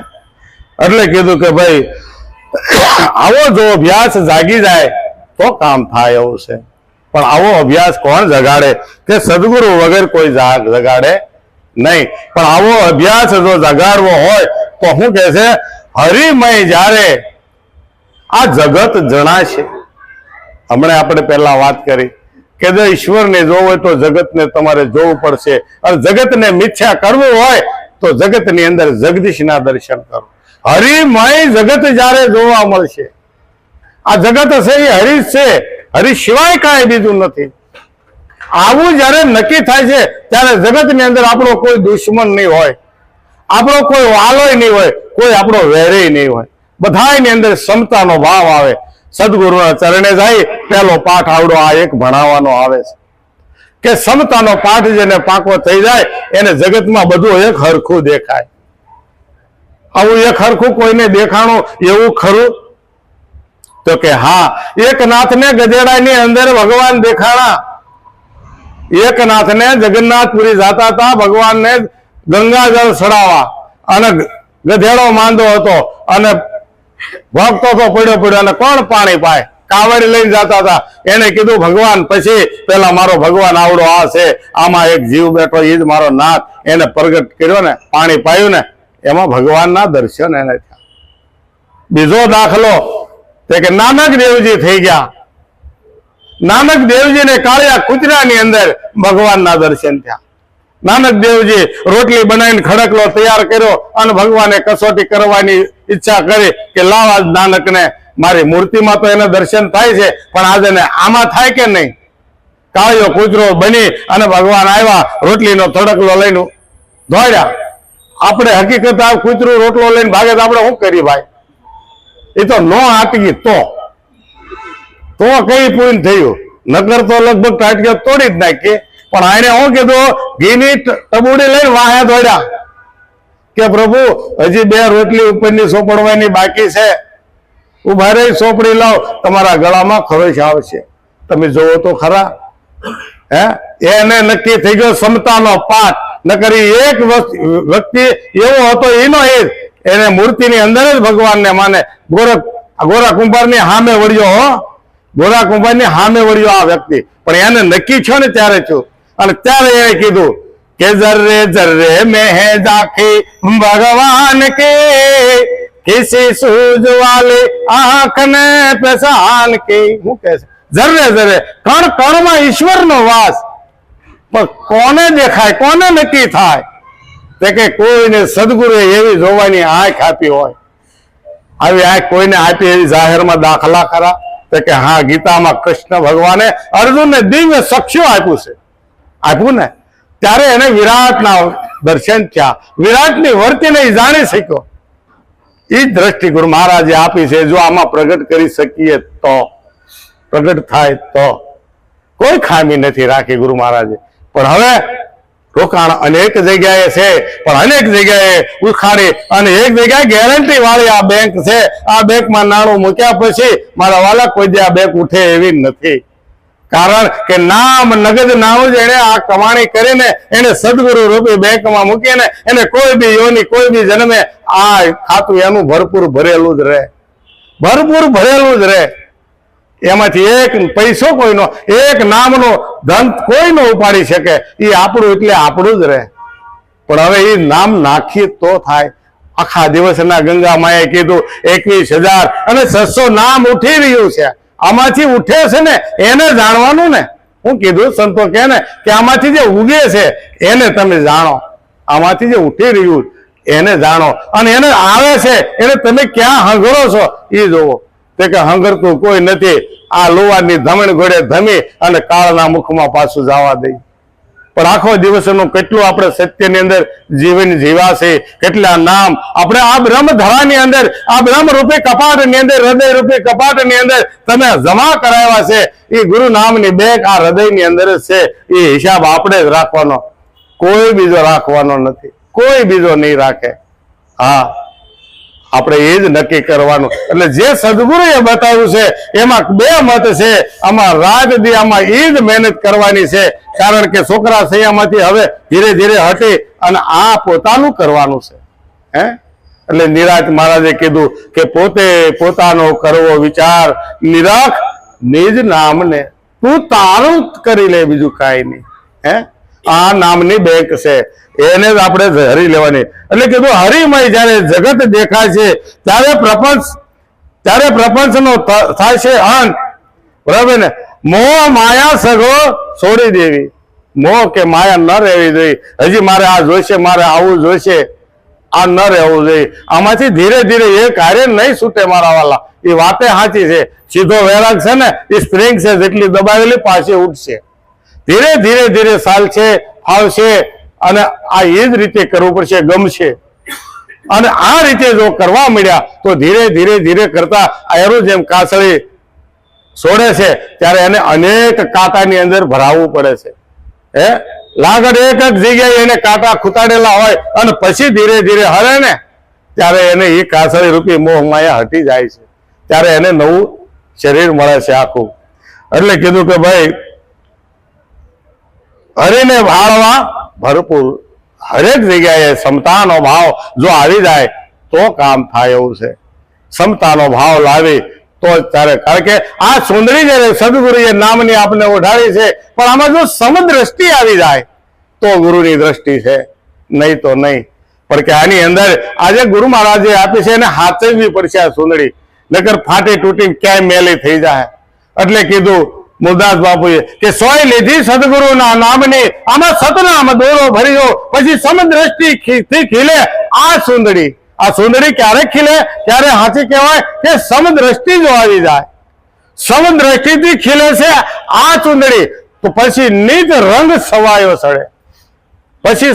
એટલે કીધું કે ભાઈ આવો જો અભ્યાસ જાગી જાય તો કામ થાય એવું છે. પણ આવો અભ્યાસ કોણ જગાડે? કે સદગુરુ વગર કોઈ જગાડે નહીં. પણ આવો અભ્યાસ જો જગાડવો હોય તો શું કે છે, હરિમય જ્યારે આ જગત જણાશે. હમણાં આપણે પહેલા વાત કરી કે જો ઈશ્વરને જોવું હોય તો જગતને તમારે જોવું પડશે, અને જગતને મિથ્યા કરવું હોય તો જગતની અંદર જગદીશના દર્શન કરો. હરિમય જગત જ્યારે જોવા મળશે, આ જગત છે એ હરિ છે, હરિ સિવાય કાંઈ બીજું નથી. આવું જ્યારે નક્કી થાય છે ત્યારે જગતની અંદર આપણો કોઈ દુશ્મન નહીં હોય, આપણો કોઈ વાલોય નહીં હોય, કોઈ આપણો વેરેય નહીં હોય. બધાની અંદર સમતાનો ભાવ આવે. સદગુરુના ચરણે જાય પહેલો પાઠ આવડો આ એક ભણાવવાનો આવે છે કે સમતાનો પાઠ જેને પાકો થઈ જાય એને જગતમાં બધું એક હરખું દેખાય. આવું એક હરખું કોઈને દેખાણું એવું ખરું? તો કે હા, એકનાથને ગધેડાની અંદર ભગવાન દેખાણા. એકનાથને જગન્નાથપુરી જતા હતા ભગવાનને ગંગાજળ ચડાવવા, અને ગધેડો માંદો હતો અને ભોગતો તો પડ્યો અને કોણ પાણી પાય? કાવડી લઈને જતા હતા. એને કીધું ભગવાન, પછી પેલા મારો ભગવાન આવડો આ છે, આમાં એક જીવ બેઠો એ જ મારો નાથ, એને પ્રગટ કર્યો ને પાણી પાયું ને એમાં ભગવાનના દર્શન એને થયા. બીજો દાખલો તે કે નાનક દેવજી થઈ ગયા. નાનક દેવજીને કાળિયા કૂતરાની અંદર ભગવાનના દર્શન થયા. નાનક દેવજી રોટલી બનાવીને ખડકલો તૈયાર કર્યો અને ભગવાને કસોટી કરવાની ઈચ્છા કરી કે લાવ આજ નાનકને મારી મૂર્તિમાં તો એને દર્શન થાય છે, પણ આજે ને આમાં થાય કે નહીં? કાળિયો કૂતરો બની અને ભગવાન આવ્યા, રોટલીનો તડકલો લઈને દોડ્યા. આપણે હકીકત આ કૂતરું રોટલો લઈને ભાગે તો આપણે શું કરીએ ભાઈ? એ તો નો આટકી તો કઈ પૂર્ણ થયું, નકર તો લગભગ ટાટક્યો તોડી જ નાખીએ. પણ આને શું કીધું, ઘીની ટબુડી લઈને વાહે દોડ્યા કે પ્રભુ હજી 2 રોટલી ઉપરની સોપડવાની બાકી છે, ઉભા રહી સોપડી લાવ, તમારા ગળામાં ખરોશ આવશે, તમે જોવો તો ખરા. હે એને નક્કી થઈ ગયો સમતાનો પાઠ. નકરી એક વ્યક્તિ એવો હતો એનો એને મૂર્તિની અંદર જ ભગવાનને માને. ગોરા કુંભારની સામે વળ્યો હો, ગોરા કુંભારની સામે વળ્યો આ વ્યક્તિ, પણ એને નક્કી છો ને ત્યારે છું. અને ત્યારે એને કીધું કે જર્રે જર્રે મેં હે જાખી ભગવાન કે કિસી સૂજ વાલે આંખ ને પहचान કે. હું કહે છે જર્રે જર્રે કણ કણમાં ઈશ્વરનો વાસ, પણ કોને દેખાય, કોને નક્કી થાય? તે કે કોઈને સદગુરુએ એવી જોવાની આંખ આપી હોય, આવી આંખ કોઈને આપી એવી જાહેરમાં દાખલા ખરા? તો કે હા, ગીતામાં કૃષ્ણ ભગવાને અર્જુનને દિવ્ય ચક્ષુ આપ્યું છે, આપ્યું ને. ત્યારે એને વિરાટના દર્શન થયા, વિરાટની વર્તીને એ જાણી શક્યો. એ દ્રષ્ટિ ગુરુ મહારાજે આપી છે. જો આમાં પ્રગટ કરી શકીએ તો, પ્રગટ થાય તો કોઈ ખામી નથી રાખી ગુરુ મહારાજે. પણ હવે રોકાણ અનેક જગ્યાએ છે, પણ અનેક જગ્યાએ ઉખાડી અને એક જગ્યાએ ગેરંટી વાળી આ બેંક છે. આ બેંકમાં નાણું મૂક્યા પછી મારા વાલા કોઈ દે આ બેંક ઉઠે એવી નથી. કારણ કે નામ નગદ નાણું જ એને આ કમાણી કરીને એને સદગુરુ રૂપી બેંકમાં મૂકીને એને કોઈ બી યોની કોઈ બી જન્મે આ ખાતું એનું ભરપૂર ભરેલું જ રહે, ભરપૂર ભરેલું જ રહે. એમાંથી એક પૈસો કોઈનો, એક નામનો ધન કોઈનો ઉપાડી શકે. એ આપણું એટલે આપણું જ રહે. પણ હવે એ નામ નાખીએ તો થાય. આખા દિવસના ગંગા માએ કીધું 21,600 નામ ઉઠી રહ્યું છે. આમાંથી ઉઠે છે ને એને જાણવાનું ને. હું કીધું સંતો કે ને કે આમાંથી જે ઉગે છે એને તમે જાણો, આમાંથી જે ઉઠી રહ્યું એને જાણો, અને એને આવે છે એને તમે ક્યાં હંગરો છો એ જોવો. તે કે હંગરતું કોઈ નથી, આ લોહાની ધમણ ઘોડે ધમી અને કાળના મુખમાં પાછું જવા દઈ. પણ આખો દિવસનું કેટલું આપણે સત્યની અંદર જીવન જીવાશે, કેટલા નામ આપણે આ બ્રહ્મ ધરાની અંદર, આ બ્રહ્મ રૂપી કપાટની અંદર, હૃદય રૂપી કપાટની અંદર તમે જમા કરાવ્યા છે. એ ગુરુ નામની બેગ આ હૃદયની અંદર જ છે. એ હિસાબ આપણે જ રાખવાનો, કોઈ બીજો રાખવાનો નથી, કોઈ બીજો નહીં રાખે. હા, આપણે એ જ નક્કી કરવાનું. એટલે જે સદગુરુએ બતાવ્યું છે એમાં બે મત છે. આમાં રાત દી આમાં એ જ મહેનત કરવાની છે. કારણ કે છોકરા સૈયામાંથી હવે ધીરે ધીરે હટી અને આ પોતાનું કરવાનું છે. એટલે નિરાજ મહારાજે કીધું કે પોતે પોતાનો કરવો વિચાર, નિરાખ નિજ નામને, તું તારું કરી લે, બીજું કાંઈ નહીં. આ નામની બેંક છે, એને જ આપણે હરી લેવાની. એટલે કીધું હરિમય જયારે જગત દેખાય છે ત્યારે પ્રપંચનો થાય છે અંત. બરાબર ને? મોહ માયા સગો છોડી દેવી. મોહ કે માયા ન રહેવી જોઈએ. હજી મારે આ જોઈશે, મારે આવું જોઈશે, આ ન રહેવું જોઈએ. આમાંથી ધીરે ધીરે એ કાર્ય નહીં છૂટે મારા વાલા. એ વાતે સાચી છે. સીધો વૈરાગ છે ને એ સ્પ્રિંગ છે, જેટલી દબાવેલી પાછી ઉઠશે. ધીરે ધીરે ધીરે ચાલશે, ફાવશે, અને આ એ જ રીતે કરવું પડશે, ગમશે. અને આ રીતે જો કરવા મળ્યા તો ધીરે ધીરે ધીરે કરતા એરું જેમ કાસળી છોડે છે ત્યારે એને અનેક કાંટાની અંદર ભરાવવું પડે છે. લાગડ એક જ જગ્યાએ એને કાંટા ખૂતાડેલા હોય અને પછી ધીરે ધીરે હરે ને ત્યારે એને એ કાસળી રૂપી મોહ માયા હટી જાય છે. ત્યારે એને નવું શરીર મળે છે આખું. એટલે કીધું કે ભાઈ હરીને ભાળવા ભરપૂર, હરેક જગ્યાએ ક્ષમતાનો ભાવ જો આવી જાય તો કામ થાય એવું છે. ક્ષમતાનો ભાવ લાવી તો ત્યારે, કારણ કે આ સુંદરી જે સદગુરુએ નામની આપણે ઓઢાડી છે, પણ આમાં જો સમદ્રષ્ટિ આવી જાય તો ગુરુની દ્રષ્ટિ છે, નહીં તો નહીં. પણ કે આની અંદર આજે ગુરુ મહારાજે આપી છે એને હાચવવી પડશે આ સુંદરી, નકર ફાટી તૂટી ક્યાંય મેલી થઈ જાય. એટલે કીધું મુરદાસ બાપુએ કે સોય લીધી સદગુરુના નામની, આમાં સતનામ દોરો ભર્યો, પછી સમદ્રષ્ટિ ખીલે આ સુંદરી. આ સુંદરી ક્યારે ખીલે? ત્યારે હાથી કહેવાય કે સમદ્રષ્ટિ જો આવી જાય, સમદ્રષ્ટિથી ખીલે છે આ સુંદરી. તો પછી નિજ રંગ સવાયો સડે, પછી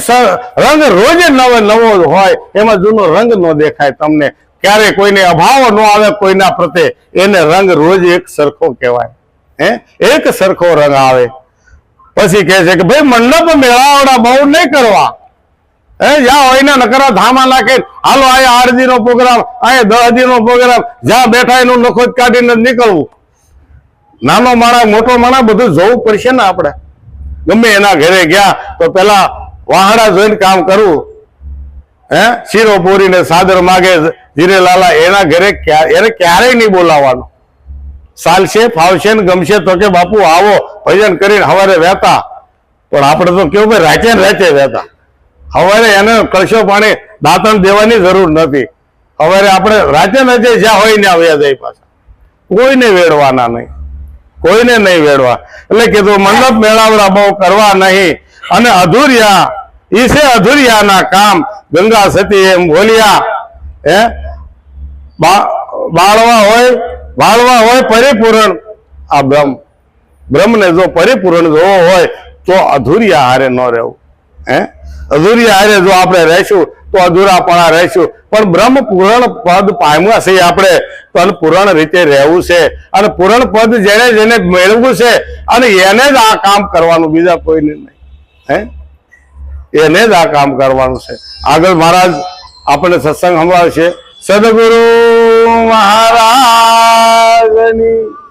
રંગ રોજ નવો નવો હોય, એમાં જૂનો રંગ ન દેખાય તમને. ક્યારે કોઈને અભાવ ન આવે કોઈના પ્રત્યે, એને રંગ રોજ એક સરખો કહેવાય. એક સરખો રંગ આવે. પછી કહે છે કે ભાઈ મંડપ મેળાવડા બહુ નહીં કરવા. જ્યાં હોય ને નકરા ધામા નાખે, હાલો અહીંયા 8 દી નો પ્રોગ્રામ, અહીંયા 10 દી નો પ્રોગ્રામ, જ્યાં બેઠા એનું નખો જ કાઢીને નીકળવું. નાનો માણા મોટો માણા બધું જોવું પડશે ને આપણે. ગમે એના ઘરે ગયા તો પેલા વાહડા જોઈને કામ કરવું. શીરો પૂરીને સાદર માગે ધીરે લાલા, એના ઘરે એને ક્યારેય નહીં બોલાવવાનું. ચાલશે, ફાવશે ને ગમશે તો કે બાપુ આવો, ભજન કરીને સવારે વહેતા. પણ આપણે તો કેવું ભાઈ રાચે ને રાચે વહેતા. સવારે એને કળશો પાણી દાંતણ દેવાની જરૂર નથી. સવારે આપણે રાચે રાચે જ્યાં હોય ને આવ્યા જાય પાછા. કોઈને વેડવાના નહીં, કોઈને નહીં વેડવા. એટલે કીધું મંડપ મેળાવડા બહુ કરવા નહીં. અને અધૂરિયા ઈસે અધૂરિયાના કામ, ગંગા સતી એમ બોલ્યા. વાળવા હોય પરિપૂર્ણ આ બ્રહ્મને જો પરિપૂર્ણ જોવો હોય તો અધૂરિયા હારે ન રહેવું. હે અધૂરી હારે જો આપણે રહેશું તો અધૂરાપણા રહેશું, પણ બ્રહ્મ પૂરણ પદ પામ્યા છે આપણે તો અને પૂરણ રીતે રહેવું છે, અને પૂરણ પદ જેને જેને મેળવવું છે અને એને જ આ કામ કરવાનું, બીજા કોઈને નહીં. હે એને જ આ કામ કરવાનું છે. આગળ મહારાજ આપણે સત્સંગ સંભળાવશે. સદગુરુ મહારાજની